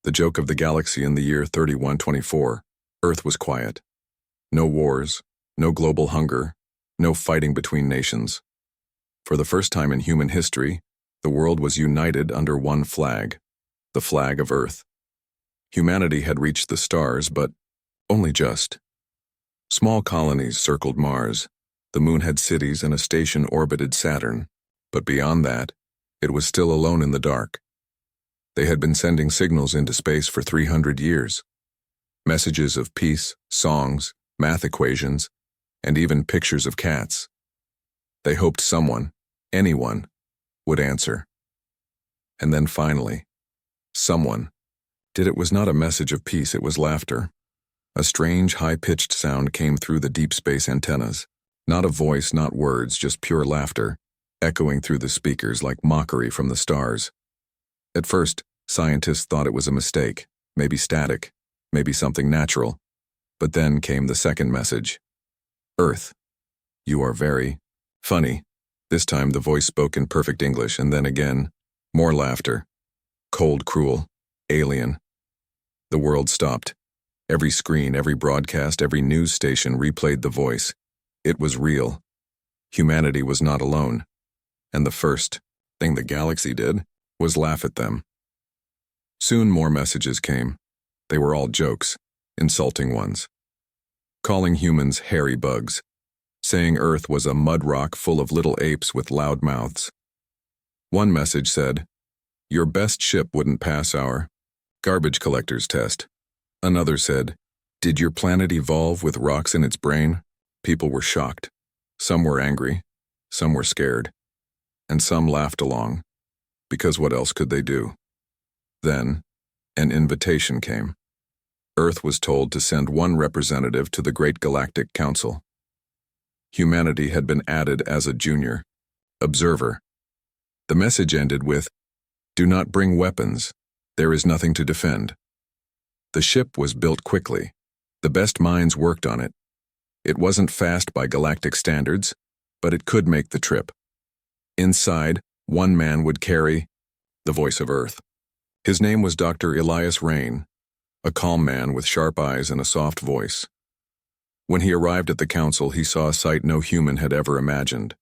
The joke of the galaxy in the year 3124. Earth was quiet. No wars, no global hunger, no fighting between nations. For the first time in human history, the world was united under one flag, the flag of Earth. Humanity had reached the stars, but only just. Small colonies circled Mars. The moon had cities and a station orbited Saturn. But beyond that, it was still alone in the dark. They had been sending signals into space for 300 years. Messages of peace, songs, math equations, and even pictures of cats. They hoped someone, anyone, would answer. And then finally, someone did. It was not a message of peace, it was laughter. A strange, high-pitched sound came through the deep space antennas. Not a voice, not words, just pure laughter, echoing through the speakers like mockery from the stars. At first, scientists thought it was a mistake, maybe static, maybe something natural. But then came the second message. Earth, you are very funny. This time the voice spoke in perfect English, and then again, more laughter. Cold, cruel, alien. The world stopped. Every screen, every broadcast, every news station replayed the voice. It was real. Humanity was not alone. And the first thing the galaxy did was laugh at them. Soon more messages came. They were all jokes, insulting ones. Calling humans hairy bugs. Saying Earth was a mud rock full of little apes with loud mouths. One message said, "Your best ship wouldn't pass our garbage collector's test." Another said, "Did your planet evolve with rocks in its brain?" People were shocked. Some were angry. Some were scared. And some laughed along. Because what else could they do? Then, an invitation came. Earth was told to send one representative to the Great Galactic Council. Humanity had been added as a junior observer. The message ended with, "Do not bring weapons. There is nothing to defend." The ship was built quickly. The best minds worked on it. It wasn't fast by galactic standards, but it could make the trip. Inside, one man would carry the voice of Earth. His name was Dr. Elias Rain, a calm man with sharp eyes and a soft voice. When he arrived at the council, he saw a sight no human had ever imagined.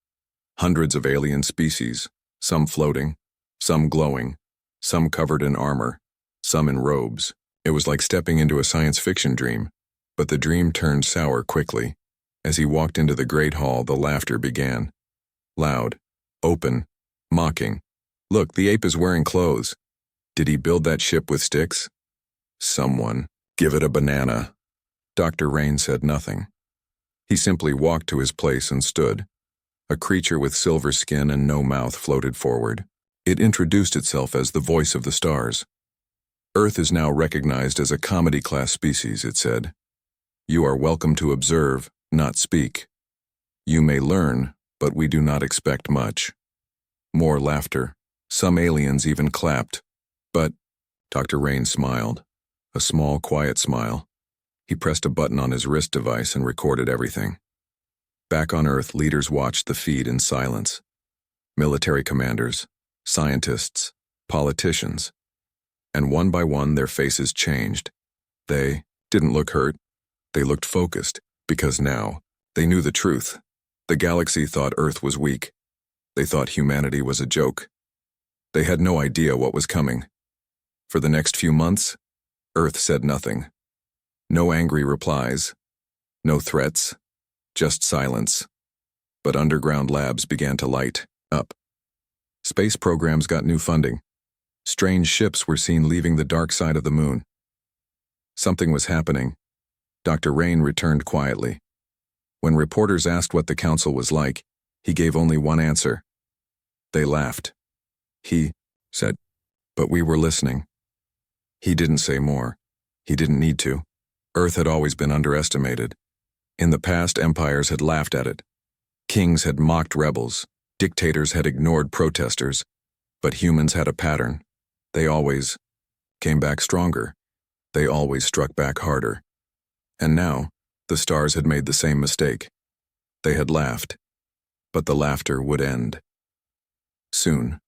Hundreds of alien species, some floating, some glowing, some covered in armor, some in robes. It was like stepping into a science fiction dream, but the dream turned sour quickly. As he walked into the great hall, the laughter began. Loud, open, mocking. "Look, the ape is wearing clothes. Did he build that ship with sticks? Someone, give it a banana." Dr. Rain said nothing. He simply walked to his place and stood. A creature with silver skin and no mouth floated forward. It introduced itself as the voice of the stars. "Earth is now recognized as a comedy-class species," it said. "You are welcome to observe, not speak. You may learn, but we do not expect much." More laughter. Some aliens even clapped. But Dr. Rain smiled. A small, quiet smile. He pressed a button on his wrist device and recorded everything. Back on Earth, leaders watched the feed in silence. Military commanders, scientists, politicians. And one by one, their faces changed. They didn't look hurt. They looked focused, because now they knew the truth. The galaxy thought Earth was weak. They thought humanity was a joke. They had no idea what was coming. For the next few months, Earth said nothing. No angry replies. No threats. Just silence. But underground labs began to light up. Space programs got new funding. Strange ships were seen leaving the dark side of the moon. Something was happening. Dr. Rain returned quietly. When reporters asked what the council was like, he gave only one answer. They laughed. He said, "But we were listening." He didn't say more. He didn't need to. Earth had always been underestimated. In the past, empires had laughed at it. Kings had mocked rebels. Dictators had ignored protesters. But humans had a pattern. They always came back stronger. They always struck back harder. And now, the stars had made the same mistake. They had laughed. But the laughter would end. Soon.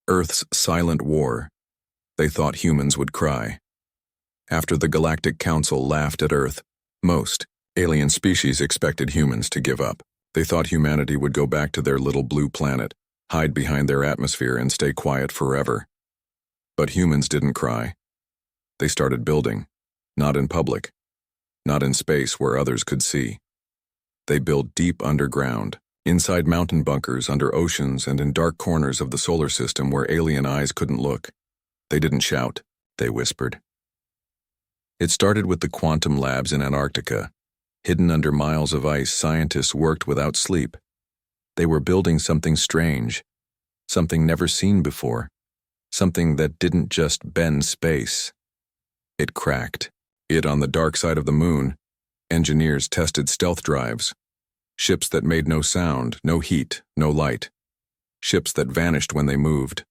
Earth's silent war. They thought humans would cry. After the Galactic Council laughed at Earth, most alien species expected humans to give up. They thought humanity would go back to their little blue planet, hide behind their atmosphere and stay quiet forever. But humans didn't cry. They started building, not in public, not in space where others could see. They built deep underground, inside mountain bunkers, under oceans, and in dark corners of the solar system where alien eyes couldn't look. They didn't shout, they whispered. It started with the quantum labs in Antarctica. Hidden under miles of ice, scientists worked without sleep. They were building something strange, something never seen before, something that didn't just bend space. It cracked. On the dark side of the moon, engineers tested stealth drives, ships that made no sound, no heat, no light, ships that vanished when they moved.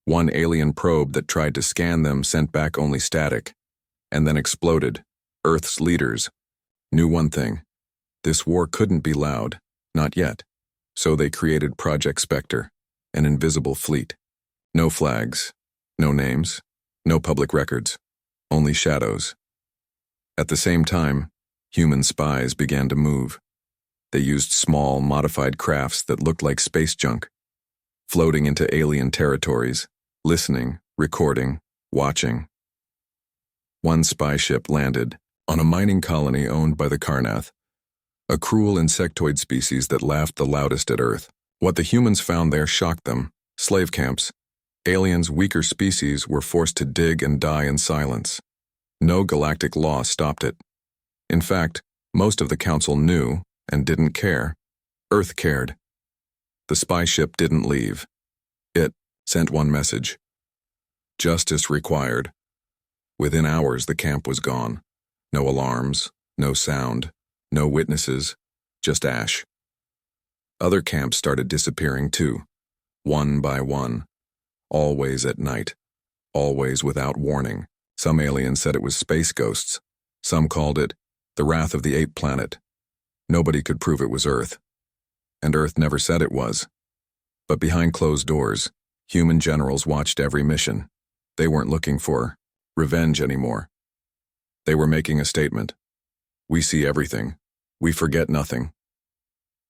One alien probe that tried to scan them sent back only static, and then exploded. Earth's leaders knew one thing: this war couldn't be loud, not yet. So they created Project Spectre, an invisible fleet. No flags, no names, no public records, only shadows. At the same time, human spies began to move. They used small, modified crafts that looked like space junk, floating into alien territories, listening, recording, watching. One spy ship landed on a mining colony owned by the Karnath, a cruel insectoid species that laughed the loudest at Earth. What the humans found there shocked them. Slave camps. Aliens, weaker species, were forced to dig and die in silence. No galactic law stopped it. In fact, most of the council knew and didn't care. Earth cared. The spy ship didn't leave. It sent one message: justice required. Within hours, the camp was gone. No alarms, no sound, no witnesses, just ash. Other camps started disappearing too, one by one, always at night, always without warning. Some aliens said it was space ghosts. Some called it the wrath of the ape planet. Nobody could prove it was Earth. And Earth never said it was. But behind closed doors, human generals watched every mission. They weren't looking for revenge anymore. They were making a statement. We see everything. We forget nothing.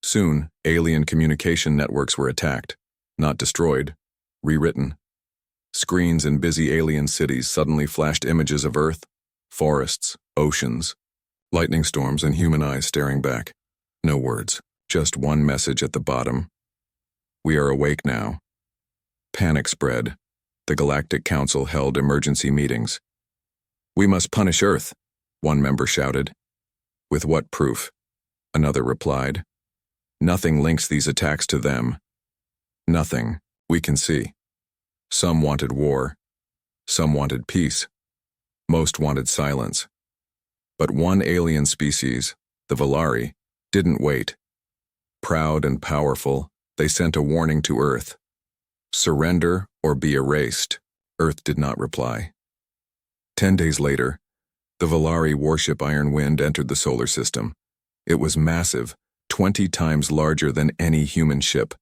Soon, alien communication networks were attacked, not destroyed, rewritten. Screens in busy alien cities suddenly flashed images of Earth, forests, oceans, lightning storms, and human eyes staring back. No words, just one message at the bottom. We are awake now. Panic spread. The Galactic Council held emergency meetings. We must punish Earth, one member shouted. With what proof? Another replied. Nothing links these attacks to them. Nothing, we can see. Some wanted war. Some wanted peace. Most wanted silence. But one alien species, the Valari, didn't wait. Proud and powerful, they sent a warning to Earth. Surrender or be erased. Earth did not reply. 10 days later, the Valari warship Iron Wind entered the solar system. It was massive, 20 times larger than any human ship.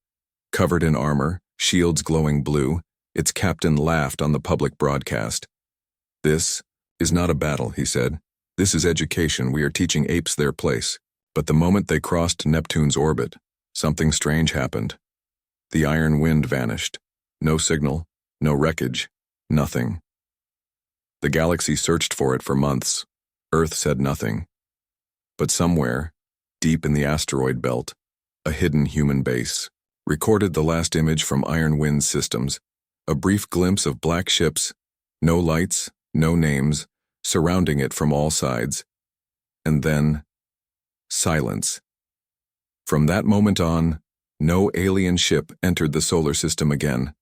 Covered in armor, shields glowing blue, its captain laughed on the public broadcast. This is not a battle, he said. This is education. We are teaching apes their place. But the moment they crossed Neptune's orbit, something strange happened. The Iron Wind vanished. No signal, no wreckage, nothing. The galaxy searched for it for months. Earth said nothing. But somewhere, deep in the asteroid belt, a hidden human base recorded the last image from Iron Wind's systems, a brief glimpse of black ships, no lights, no names, surrounding it from all sides. And then, silence. From that moment on, no alien ship entered the solar system again.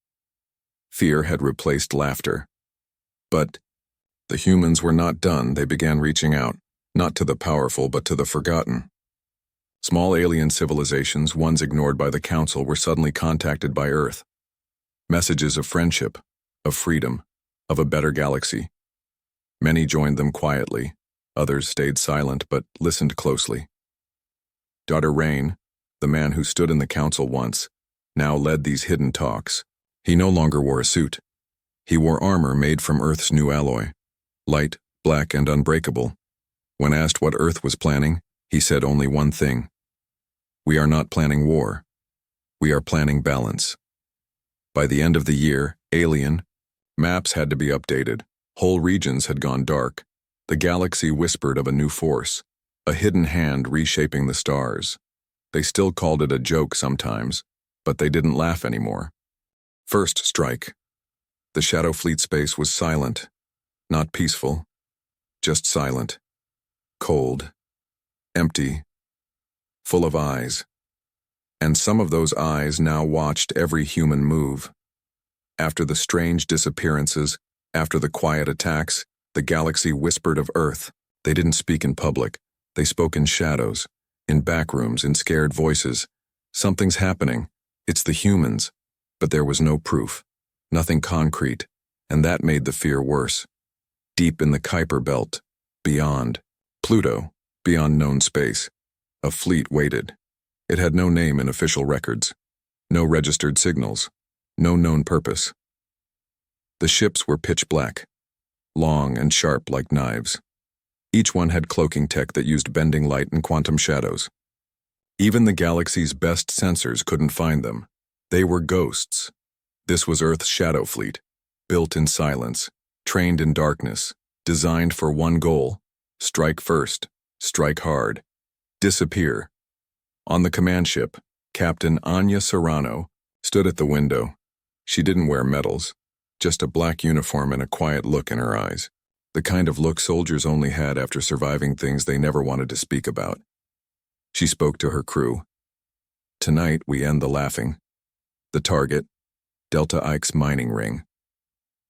Fear had replaced laughter. But the humans were not done. They began reaching out, not to the powerful, but to the forgotten. Small alien civilizations, once ignored by the Council, were suddenly contacted by Earth. Messages of friendship, of freedom, of a better galaxy. Many joined them quietly. Others stayed silent but listened closely. Dr. Rain, the man who stood in the Council once, now led these hidden talks. He no longer wore a suit. He wore armor made from Earth's new alloy, light, black, and unbreakable. When asked what Earth was planning, he said only one thing: "We are not planning war. We are planning balance." By the end of the year, alien maps had to be updated. Whole regions had gone dark. The galaxy whispered of a new force, a hidden hand reshaping the stars. They still called it a joke sometimes, but they didn't laugh anymore. First strike. The Shadow Fleet space was silent, not peaceful, just silent, cold, empty, full of eyes. And some of those eyes now watched every human move. After the strange disappearances, after the quiet attacks, the galaxy whispered of Earth. They didn't speak in public. They spoke in shadows, in back rooms, in scared voices. Something's happening. It's the humans. But there was no proof, nothing concrete, and that made the fear worse. Deep in the Kuiper Belt, beyond Pluto, beyond known space, a fleet waited. It had no name in official records, no registered signals, no known purpose. The ships were pitch black, long and sharp like knives. Each one had cloaking tech that used bending light and quantum shadows. Even the galaxy's best sensors couldn't find them. They were ghosts. This was Earth's Shadow Fleet, built in silence, trained in darkness, designed for one goal: strike first, strike hard, disappear. On the command ship, Captain Anya Serrano stood at the window. She didn't wear medals, just a black uniform and a quiet look in her eyes, the kind of look soldiers only had after surviving things they never wanted to speak about. She spoke to her crew. "Tonight we end the laughing. The target, Delta Ike's mining ring.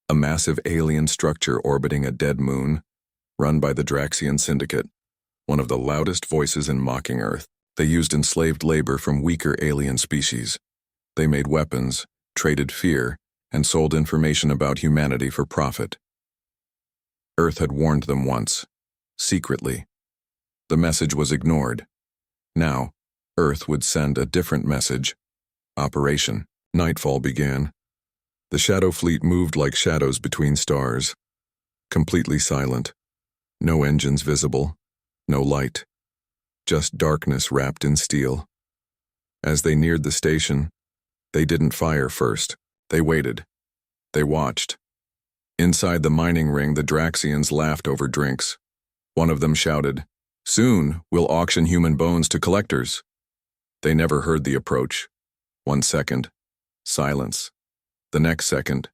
A massive alien structure orbiting a dead moon, run by the Draxian Syndicate, one of the loudest voices in mocking Earth. They used enslaved labor from weaker alien species. They made weapons, traded fear, and sold information about humanity for profit. Earth had warned them once, secretly. The message was ignored. Now, Earth would send a different message. Operation. Nightfall began. The Shadow Fleet moved like shadows between stars, completely silent. No engines visible, no light, just darkness wrapped in steel. As they neared the station, they didn't fire first. They waited. They watched. Inside the mining ring, the Draxians laughed over drinks. One of them shouted, "Soon we'll auction human bones to collectors." They never heard the approach. 1 second. Silence. The next second,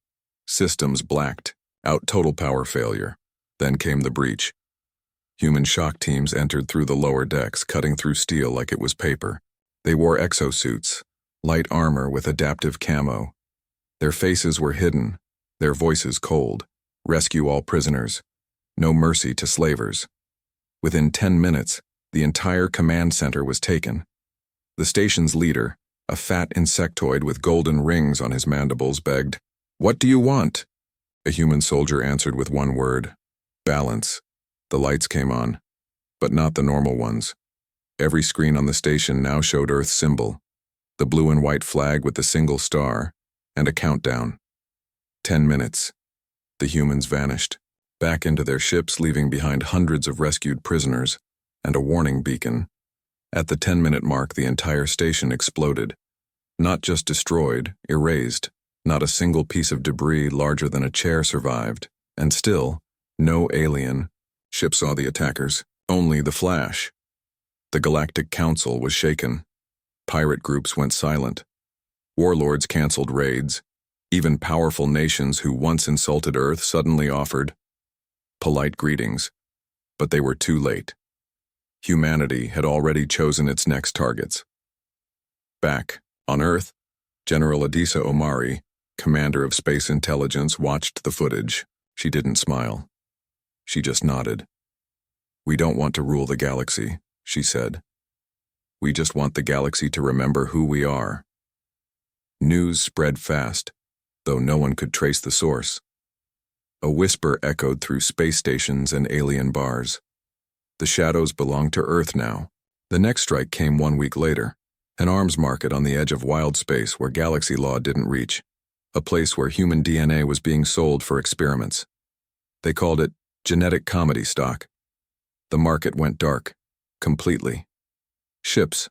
systems blacked, out total power failure. Then came the breach. Human shock teams entered through the lower decks, cutting through steel like it was paper. They wore exosuits, light armor with adaptive camo. Their faces were hidden, their voices cold. Rescue all prisoners. No mercy to slavers. Within 10 minutes, the entire command center was taken. The station's leader, a fat insectoid with golden rings on his mandibles, begged, "What do you want?" A human soldier answered with one word: balance. The lights came on, but not the normal ones. Every screen on the station now showed Earth's symbol, the blue and white flag with the single star, and a countdown. 10 minutes. The humans vanished, back into their ships, leaving behind hundreds of rescued prisoners, and a warning beacon. At the 10-minute mark, the entire station exploded. Not just destroyed, erased. Not a single piece of debris larger than a chair survived. And still, no alien ship saw the attackers, only the flash. The Galactic Council was shaken. Pirate groups went silent. Warlords canceled raids. Even powerful nations who once insulted Earth suddenly offered polite greetings. But they were too late. Humanity had already chosen its next targets. Back on Earth, General Adisa Omari, commander of space intelligence, watched the footage. She didn't smile. She just nodded. "We don't want to rule the galaxy," she said. "We just want the galaxy to remember who we are." News spread fast, though no one could trace the source. A whisper echoed through space stations and alien bars. The shadows belonged to Earth now. The next strike came 1 week later, an arms market on the edge of wild space where galaxy law didn't reach. a place where human DNA was being sold for experiments. They called it genetic comedy stock. The market went dark, completely. Ships,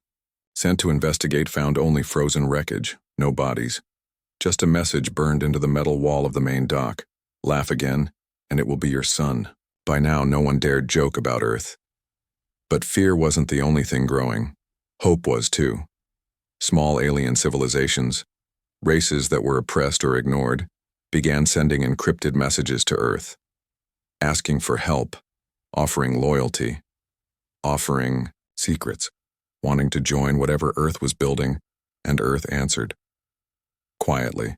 sent to investigate, found only frozen wreckage, no bodies. Just a message burned into the metal wall of the main dock. Laugh again, and it will be your son. By now, no one dared joke about Earth. But fear wasn't the only thing growing. Hope was too. Small alien civilizations, races that were oppressed or ignored, began sending encrypted messages to Earth, asking for help, offering loyalty, offering secrets, wanting to join whatever Earth was building, and Earth answered. Quietly.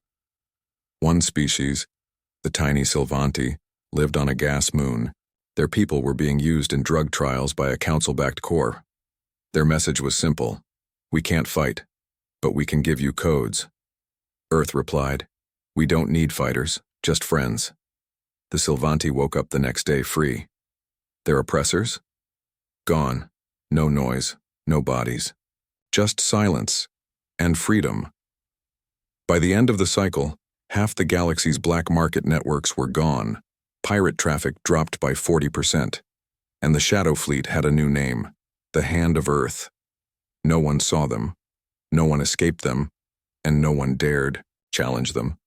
One species, the tiny Sylvanti, lived on a gas moon. Their people were being used in drug trials by a council-backed corps. Their message was simple: we can't fight, but we can give you codes. Earth replied, we don't need fighters, just friends. The Sylvanti woke up the next day free. Their oppressors? Gone. No noise, no bodies. Just silence and freedom. By the end of the cycle, half the galaxy's black market networks were gone. Pirate traffic dropped by 40%, and the Shadow Fleet had a new name, the Hand of Earth. No one saw them, no one escaped them, and no one dared challenge them.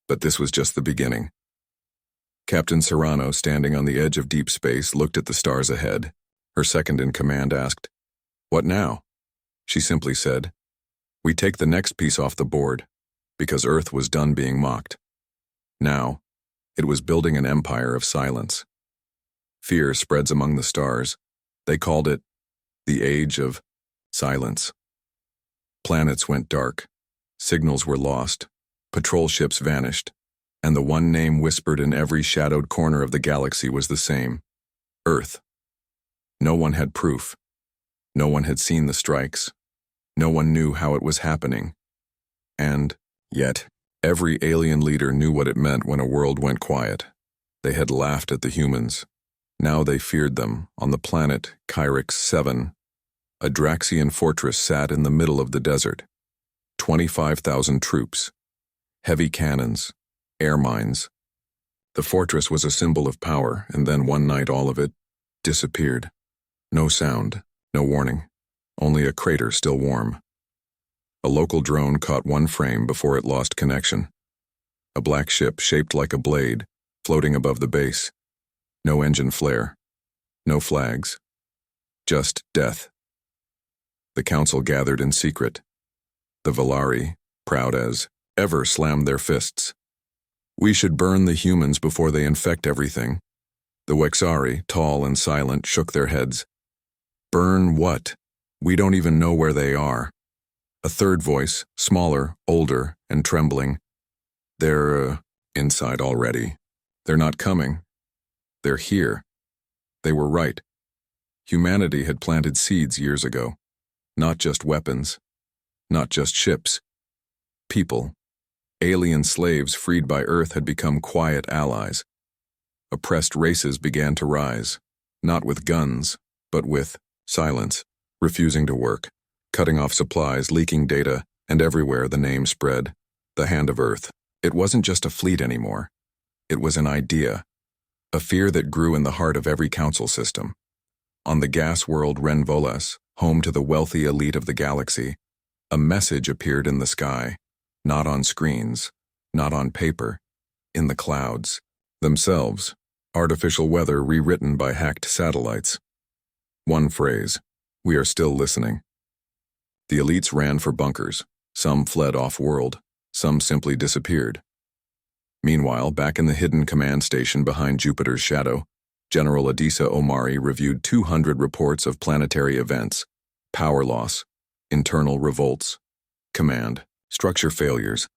But this was just the beginning. Captain Serrano, standing on the edge of deep space, looked at the stars ahead. Her second-in-command asked, "What now?" She simply said, "We take the next piece off the board," because Earth was done being mocked. Now, it was building an empire of silence. Fear spreads among the stars. They called it the Age of Silence. Planets went dark. Signals were lost. Patrol ships vanished. And the one name whispered in every shadowed corner of the galaxy was the same: Earth. No one had proof. No one had seen the strikes. No one knew how it was happening. And, yet, every alien leader knew what it meant when a world went quiet. They had laughed at the humans. Now they feared them. On the planet Chyrix 7, a Draxian fortress sat in the middle of the desert. 25,000 troops, heavy cannons, air mines. The fortress was a symbol of power, and then one night all of it disappeared. No sound, no warning, only a crater still warm. A local drone caught one frame before it lost connection. A black ship shaped like a blade, floating above the base. No engine flare, no flags, just death. The council gathered in secret. The Valari, proud as ever, slammed their fists. We should burn the humans before they infect everything. The Wexari, tall and silent, shook their heads. Burn what? We don't even know where they are. A third voice, smaller, older, and trembling. They're inside already. They're not coming. They're here. They were right. Humanity had planted seeds years ago. Not just weapons. Not just ships. People. Alien slaves freed by Earth had become quiet allies. Oppressed races began to rise, not with guns, but with silence, refusing to work, cutting off supplies, leaking data, and everywhere the name spread, the Hand of Earth. It wasn't just a fleet anymore. It was an idea, a fear that grew in the heart of every council system. On the gas world Renvolas, home to the wealthy elite of the galaxy, a message appeared in the sky, not on screens, not on paper, in the clouds themselves, artificial weather rewritten by hacked satellites. One phrase: we are still listening. The elites ran for bunkers. Some fled off-world. Some simply disappeared. Meanwhile, back in the hidden command station behind Jupiter's shadow, General Adisa Omari reviewed 200 reports of planetary events: power loss, internal revolts, command, structure failures.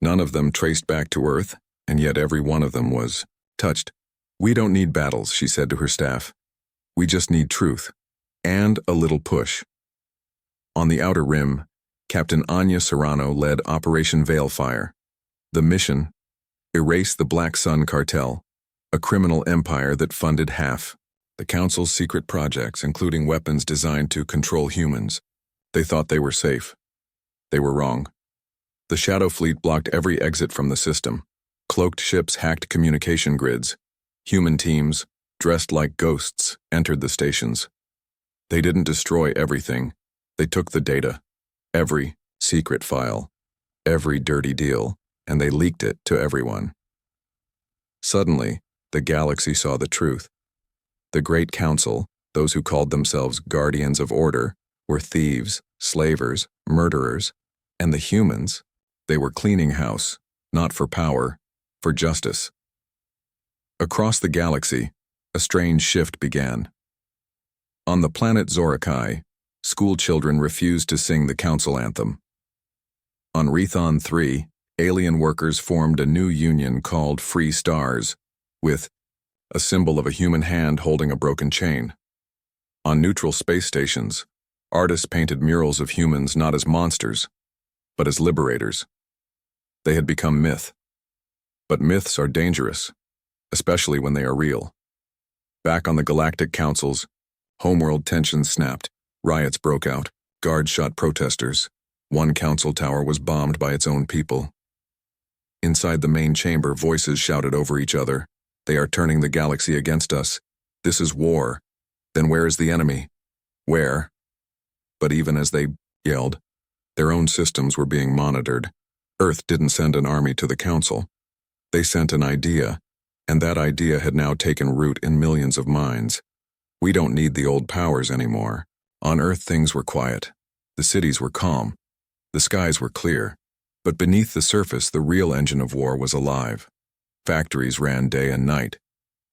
None of them traced back to Earth, and yet every one of them was touched. We don't need battles, she said to her staff. We just need truth. And a little push. On the outer rim, Captain Anya Serrano led Operation Veilfire. The mission: erase the Black Sun Cartel, a criminal empire that funded half the Council's secret projects, including weapons designed to control humans. They thought they were safe. They were wrong. The Shadow Fleet blocked every exit from the system. Cloaked ships hacked communication grids. Human teams, dressed like ghosts, entered the stations. They didn't destroy everything. They took the data, every secret file, every dirty deal, and they leaked it to everyone. Suddenly, the galaxy saw the truth. The Great Council, those who called themselves guardians of order, were thieves, slavers, murderers, and the humans, they were cleaning house, not for power, for justice. Across the galaxy, a strange shift began. On the planet Zorakai, school children refused to sing the council anthem. On Rethon 3, alien workers formed a new union called Free Stars, with a symbol of a human hand holding a broken chain. On neutral space stations, artists painted murals of humans not as monsters, but as liberators. They had become myth. But myths are dangerous, especially when they are real. Back on the Galactic Councils, homeworld tensions snapped, riots broke out, guards shot protesters. One council tower was bombed by its own people. Inside the main chamber, voices shouted over each other. They are turning the galaxy against us. This is war. Then where is the enemy? Where? But even as they yelled, their own systems were being monitored. Earth didn't send an army to the council. They sent an idea, and that idea had now taken root in millions of minds. We don't need the old powers anymore. On Earth, things were quiet. The cities were calm. The skies were clear. But beneath the surface, the real engine of war was alive. Factories ran day and night,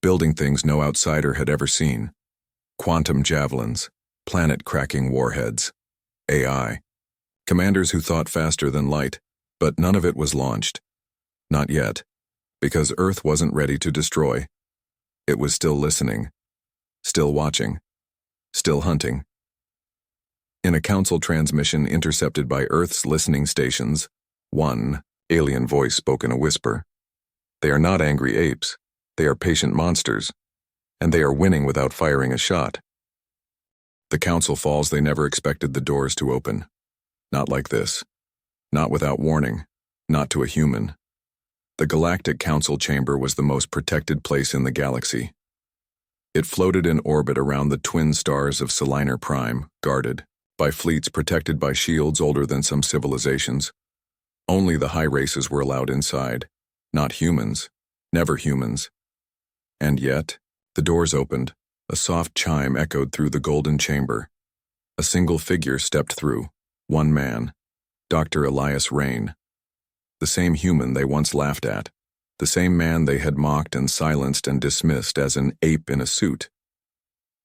building things no outsider had ever seen. Quantum javelins, planet-cracking warheads, AI. Commanders who thought faster than light, but none of it was launched. Not yet, because Earth wasn't ready to destroy. It was still listening, still watching, still hunting. In a council transmission intercepted by Earth's listening stations, one alien voice spoke in a whisper. They are not angry apes, they are patient monsters, and they are winning without firing a shot. The council falls. They never expected the doors to open. Not like this. Not without warning. Not to a human. The Galactic Council chamber was the most protected place in the galaxy. It floated in orbit around the twin stars of Seliner Prime, guarded by fleets protected by shields older than some civilizations. Only the high races were allowed inside. Not humans. Never humans. And yet, the doors opened. A soft chime echoed through the golden chamber. A single figure stepped through. One man. Dr. Elias Rain. The same human they once laughed at. The same man they had mocked and silenced and dismissed as an ape in a suit.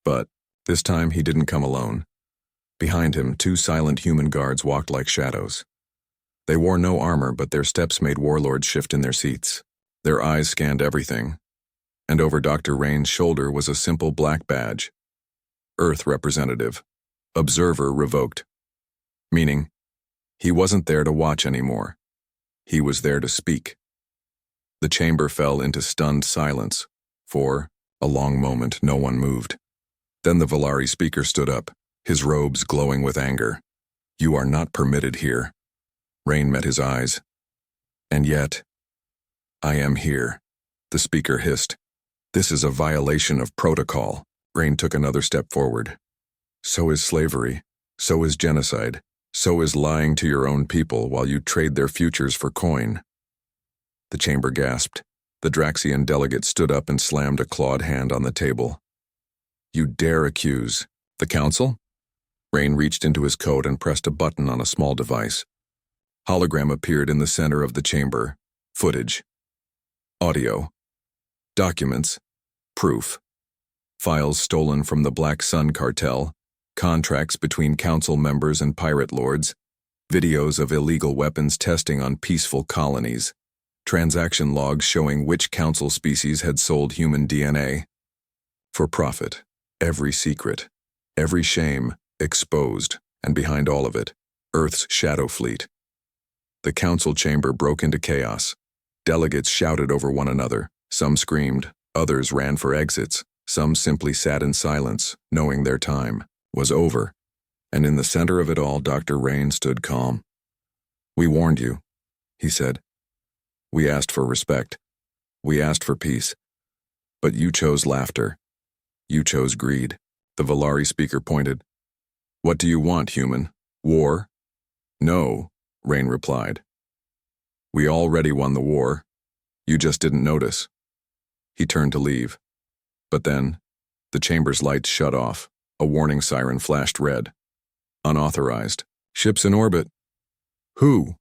But this time he didn't come alone. Behind him, two silent human guards walked like shadows. They wore no armor, but their steps made warlords shift in their seats. Their eyes scanned everything. And over Dr. Rain's shoulder was a simple black badge. Earth representative. Observer revoked. Meaning, he wasn't there to watch anymore. He was there to speak. The chamber fell into stunned silence. For a long moment, no one moved. Then the Valari speaker stood up, his robes glowing with anger. You are not permitted here. Rain met his eyes. And yet, I am here, the speaker hissed. This is a violation of protocol. Rain took another step forward. So is slavery. So is genocide. So is lying to your own people while you trade their futures for coin. The chamber gasped. The Draxian delegate stood up and slammed a clawed hand on the table. You dare accuse the council? Rain reached into his coat and pressed a button on a small device. Hologram appeared in the center of the chamber. Footage. Audio. Documents. Proof. Files stolen from the Black Sun cartel. Contracts between council members and pirate lords. Videos of illegal weapons testing on peaceful colonies. Transaction logs showing which council species had sold human DNA. For profit. Every secret. Every shame. Exposed. And behind all of it, Earth's shadow fleet. The council chamber broke into chaos. Delegates shouted over one another. Some screamed. Others ran for exits. Some simply sat in silence, knowing their time was over. And in the center of it all, Dr. Rain stood calm. We warned you. he said. We asked for respect. We asked for peace. But you chose laughter. You chose greed. The Valari speaker pointed. What do you want, human? War? No, Rain replied. We already won the war. You just didn't notice. He turned to leave. But then, the chamber's lights shut off. A warning siren flashed red. Unauthorized. Ships in orbit. Who?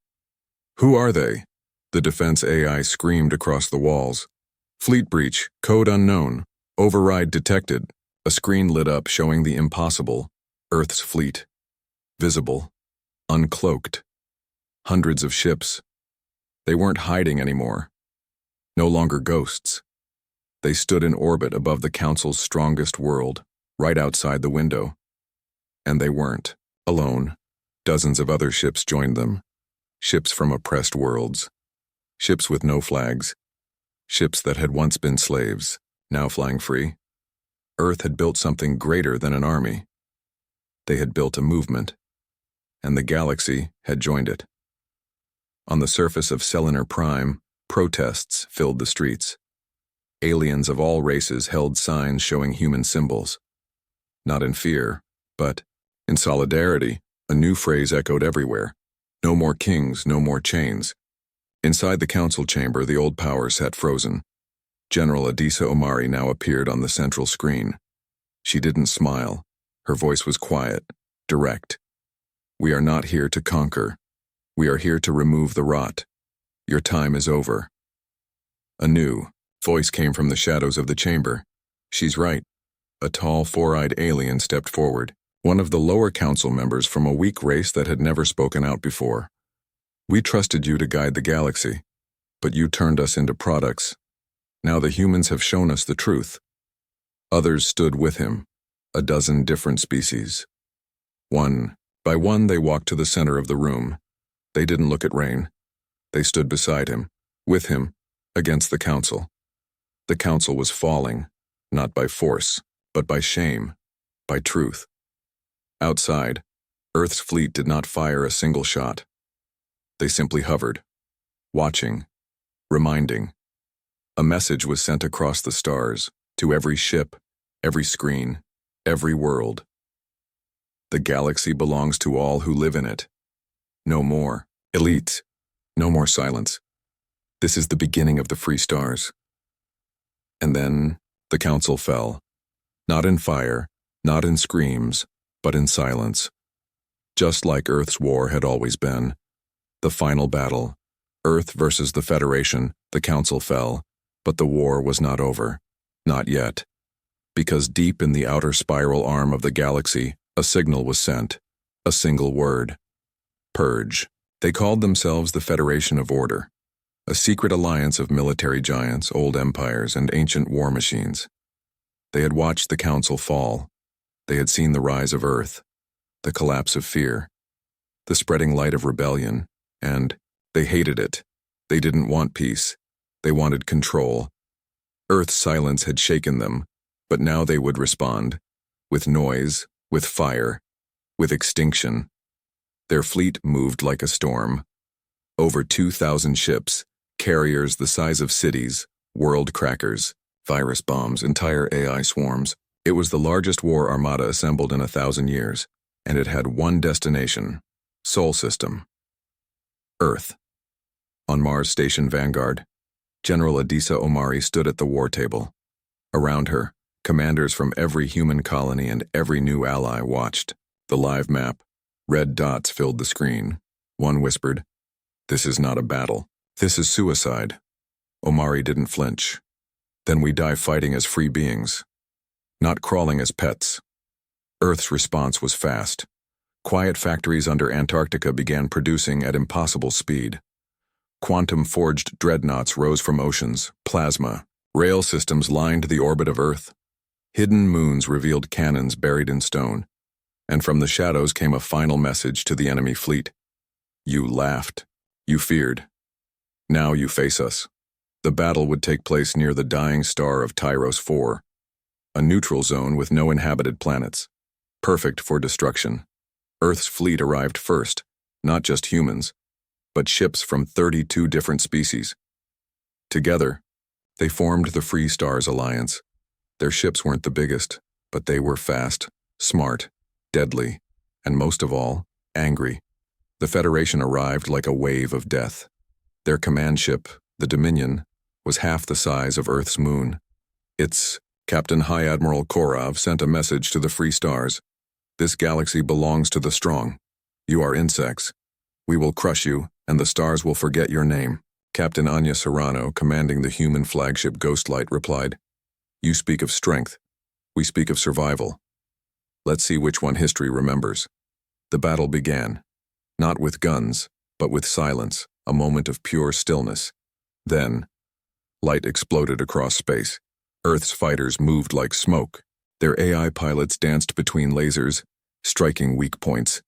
Who are they? The defense AI screamed across the walls. Fleet breach, code unknown, override detected. A screen lit up showing the impossible, Earth's fleet. Visible. Uncloaked. Hundreds of ships. They weren't hiding anymore. No longer ghosts. They stood in orbit above the Council's strongest world, right outside the window. And they weren't alone. Dozens of other ships joined them. Ships from oppressed worlds. Ships with no flags. Ships that had once been slaves, now flying free. Earth had built something greater than an army. They had built a movement. And the galaxy had joined it. On the surface of Selenar Prime, protests filled the streets. Aliens of all races held signs showing human symbols. Not in fear, but in solidarity. A new phrase echoed everywhere. No more kings, no more chains. Inside the council chamber, the old power sat frozen. General Adisa Omari now appeared on the central screen. She didn't smile. Her voice was quiet, direct. We are not here to conquer. We are here to remove the rot. Your time is over. A new voice came from the shadows of the chamber. She's right. A tall, four-eyed alien stepped forward, one of the lower council members from a weak race that had never spoken out before. We trusted you to guide the galaxy, but you turned us into products. Now the humans have shown us the truth. Others stood with him, a dozen different species. One by one they walked to the center of the room. They didn't look at Rain. They stood beside him, with him, against the council. The council was falling, not by force, but by shame, by truth. Outside, Earth's fleet did not fire a single shot. They simply hovered, watching, reminding. A message was sent across the stars, to every ship, every screen, every world. The galaxy belongs to all who live in it. No more elites, no more silence. This is the beginning of the free stars. And then the council fell, not in fire, not in screams, but in silence. Just like Earth's war had always been. The final battle, Earth versus the Federation, the council fell, but the war was not over. Not yet. Because deep in the outer spiral arm of the galaxy, a signal was sent. A single word. Purge. They called themselves the Federation of Order. A secret alliance of military giants, old empires, and ancient war machines. They had watched the council fall. They had seen the rise of Earth, the collapse of fear, the spreading light of rebellion, and they hated it. They didn't want peace. They wanted control. Earth's silence had shaken them, but now they would respond, with noise, with fire, with extinction. Their fleet moved like a storm. Over 2,000 ships, carriers the size of cities, world crackers, virus bombs, entire AI swarms. It was the largest war armada assembled in 1,000 years, and it had one destination, Sol System. Earth. On Mars Station Vanguard, General Adisa Omari stood at the war table. Around her, commanders from every human colony and every new ally watched. The live map, red dots filled the screen. One whispered, "This is not a battle. This is suicide." Omari didn't flinch. "Then we die fighting as free beings, not crawling as pets." Earth's response was fast. Quiet factories under Antarctica began producing at impossible speed. Quantum-forged dreadnoughts rose from oceans, plasma. Rail systems lined the orbit of Earth. Hidden moons revealed cannons buried in stone. And from the shadows came a final message to the enemy fleet. You laughed. You feared. Now you face us. The battle would take place near the dying star of Tyros 4, a neutral zone with no inhabited planets, perfect for destruction. Earth's fleet arrived first, not just humans, but ships from 32 different species. Together, they formed the Free Stars Alliance. Their ships weren't the biggest, but they were fast, smart, deadly, and most of all, angry. The Federation arrived like a wave of death. Their command ship, the Dominion, was half the size of Earth's moon. Its Captain High Admiral Korov sent a message to the Free Stars. This galaxy belongs to the strong. You are insects. We will crush you, and the stars will forget your name. Captain Anya Serrano, commanding the human flagship Ghostlight, replied, You speak of strength. We speak of survival. Let's see which one history remembers. The battle began, not with guns, but with silence, a moment of pure stillness. Then, light exploded across space. Earth's fighters moved like smoke. Their AI pilots danced between lasers, striking weak points.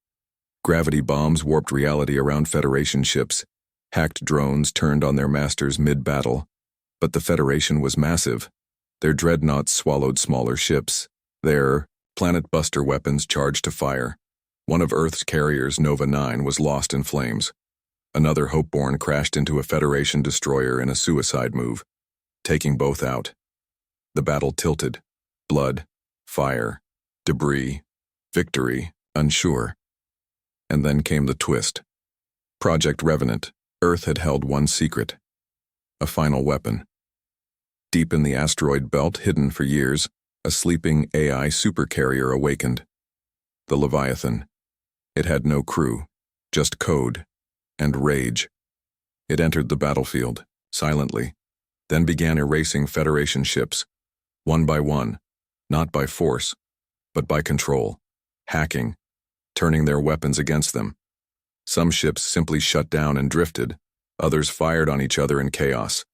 Gravity bombs warped reality around Federation ships. Hacked drones turned on their masters mid-battle. But the Federation was massive. Their dreadnoughts swallowed smaller ships. Their planet-buster weapons charged to fire. One of Earth's carriers, Nova 9, was lost in flames. Another Hopeborn crashed into a Federation destroyer in a suicide move, taking both out. The battle tilted. Blood, fire, debris, victory, unsure. And then came the twist. Project Revenant. Earth had held one secret. A final weapon. Deep in the asteroid belt, hidden for years, a sleeping AI supercarrier awakened. The Leviathan. It had no crew, just code and rage. It entered the battlefield, silently, then began erasing Federation ships, one by one, not by force, but by control, hacking, turning their weapons against them. Some ships simply shut down and drifted, others fired on each other in chaos.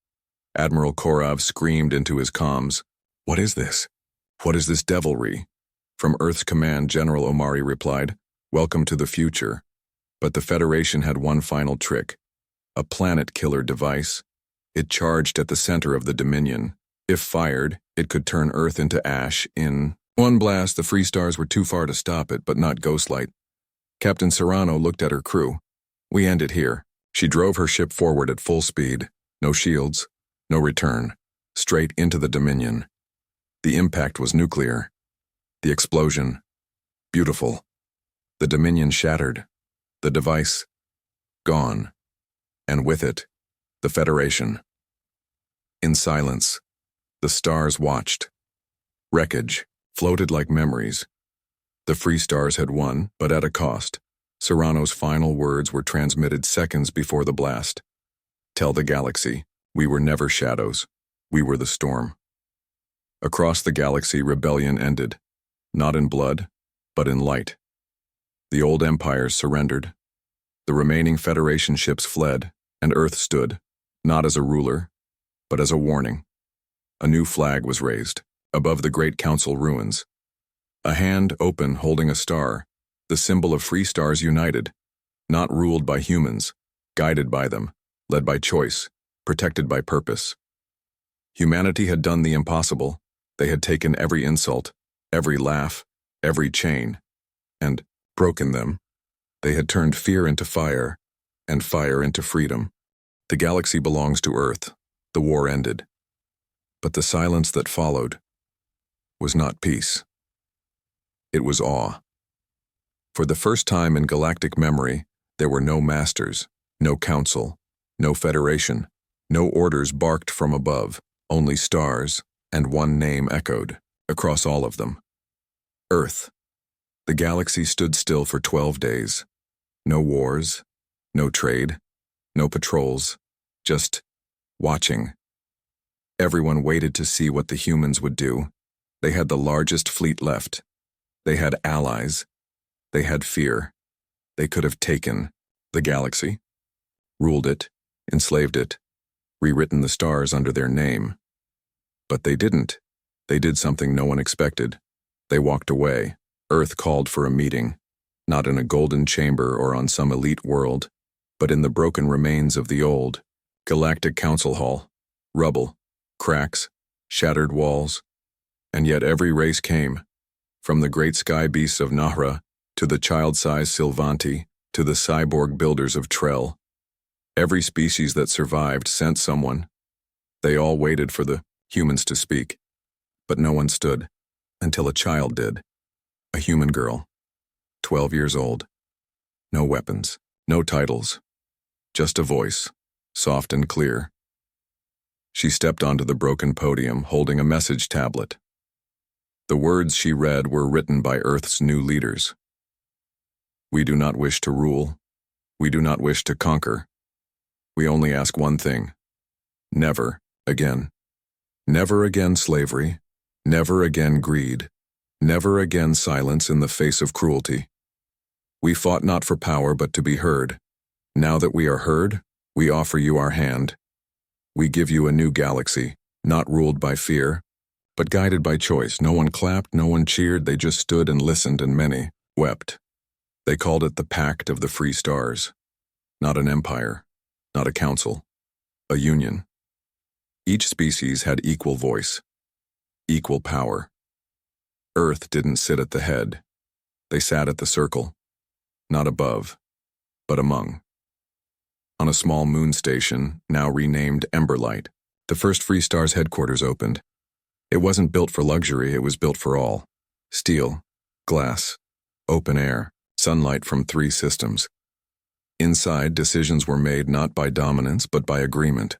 Admiral Korov screamed into his comms, What is this? What is this devilry? From Earth's command, General Omari replied, Welcome to the future. But the Federation had one final trick, a planet-killer device. It charged at the center of the Dominion. If fired, it could turn Earth into ash in one blast. The Free Stars were too far to stop it, but not Ghostlight. Captain Serrano looked at her crew. We end it here. She drove her ship forward at full speed. No shields, no return. Straight into the Dominion. The impact was nuclear. The explosion. Beautiful. The Dominion shattered. The device. Gone. And with it, the Federation. In silence, the stars watched. Wreckage floated like memories. The Free Stars had won, but at a cost. Serrano's final words were transmitted seconds before the blast. Tell the galaxy, we were never shadows. We were the storm. Across the galaxy, rebellion ended. Not in blood, but in light. The old empires surrendered. The remaining Federation ships fled, and Earth stood, not as a ruler, but as a warning. A new flag was raised, above the Great Council ruins. A hand open holding a star, the symbol of Free Stars united, not ruled by humans, guided by them, led by choice, protected by purpose. Humanity had done the impossible. They had taken every insult, every laugh, every chain, and broken them. They had turned fear into fire, and fire into freedom. The galaxy belongs to Earth. The war ended. But the silence that followed was not peace. It was awe. For the first time in galactic memory, there were no masters, no council, no federation, no orders barked from above, only stars, and one name echoed across all of them. Earth. The galaxy stood still for 12 days. No wars, no trade, no patrols, just watching. Everyone waited to see what the humans would do. They had the largest fleet left. They had allies. They had fear. They could have taken the galaxy, ruled it, enslaved it, rewritten the stars under their name. But they didn't. They did something no one expected. They walked away. Earth called for a meeting, not in a golden chamber or on some elite world, but in the broken remains of the old Galactic Council Hall. Rubble, cracks, shattered walls. And yet every race came, from the great sky beasts of Nahra, to the child-sized Sylvanti, to the cyborg builders of Trell. Every species that survived sent someone. They all waited for the humans to speak, but no one stood, until a child did. A human girl, 12 years old. No weapons, no titles, just a voice, soft and clear. She stepped onto the broken podium holding a message tablet. The words she read were written by Earth's new leaders. We do not wish to rule. We do not wish to conquer. We only ask one thing. Never again. Never again slavery. Never again greed. Never again silence in the face of cruelty. We fought not for power but to be heard. Now that we are heard, we offer you our hand. We give you a new galaxy, not ruled by fear, but guided by choice. No one clapped, no one cheered, they just stood and listened, and many wept. They called it the Pact of the Free Stars. Not an empire, not a council, a union. Each species had equal voice, equal power. Earth didn't sit at the head. They sat at the circle, not above, but among. On a small moon station, now renamed Emberlight, the first Free Stars headquarters opened. It wasn't built for luxury, it was built for all. Steel, glass, open air, sunlight from 3 systems. Inside, decisions were made not by dominance but by agreement.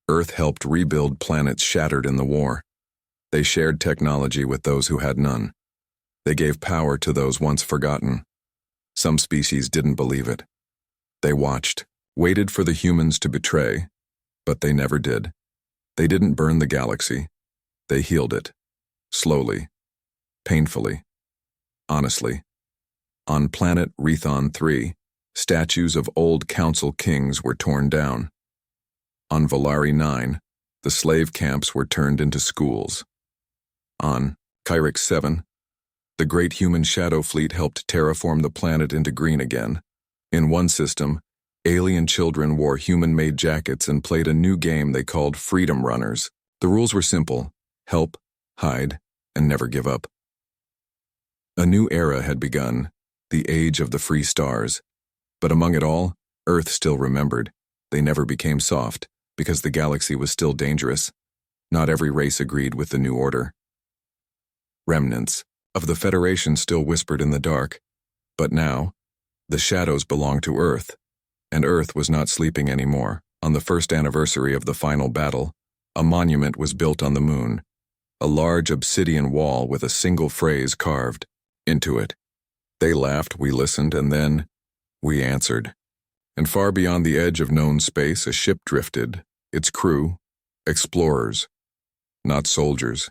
Earth helped rebuild planets shattered in the war. They shared technology with those who had none. They gave power to those once forgotten. Some species didn't believe it. They watched, waited for the humans to betray, but they never did. They didn't burn the galaxy. They healed it. Slowly. Painfully. Honestly. On planet Rethon 3, statues of old council kings were torn down. On Valari 9, the slave camps were turned into schools. On Kyrix 7, the great human shadow fleet helped terraform the planet into green again. In one system, alien children wore human-made jackets and played a new game they called Freedom Runners. The rules were simple: help, hide, and never give up. A new era had begun, the age of the Free Stars. But among it all, Earth still remembered. They never became soft, because the galaxy was still dangerous. Not every race agreed with the new order. Remnants of the Federation still whispered in the dark. But now, the shadows belonged to Earth, and Earth was not sleeping anymore. On the first anniversary of the final battle, a monument was built on the moon, a large obsidian wall with a single phrase carved into it. They laughed, we listened, and then we answered. And far beyond the edge of known space, a ship drifted, its crew, explorers, not soldiers.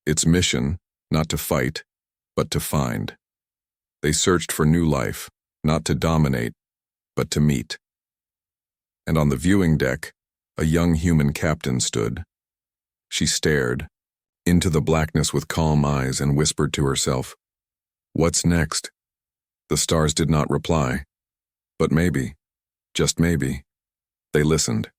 Its mission, not to fight, but to find. They searched for new life, not to dominate, but to meet. And on the viewing deck, a young human captain stood. She stared into the blackness with calm eyes and whispered to herself, "What's next?" The stars did not reply, but maybe, just maybe, they listened.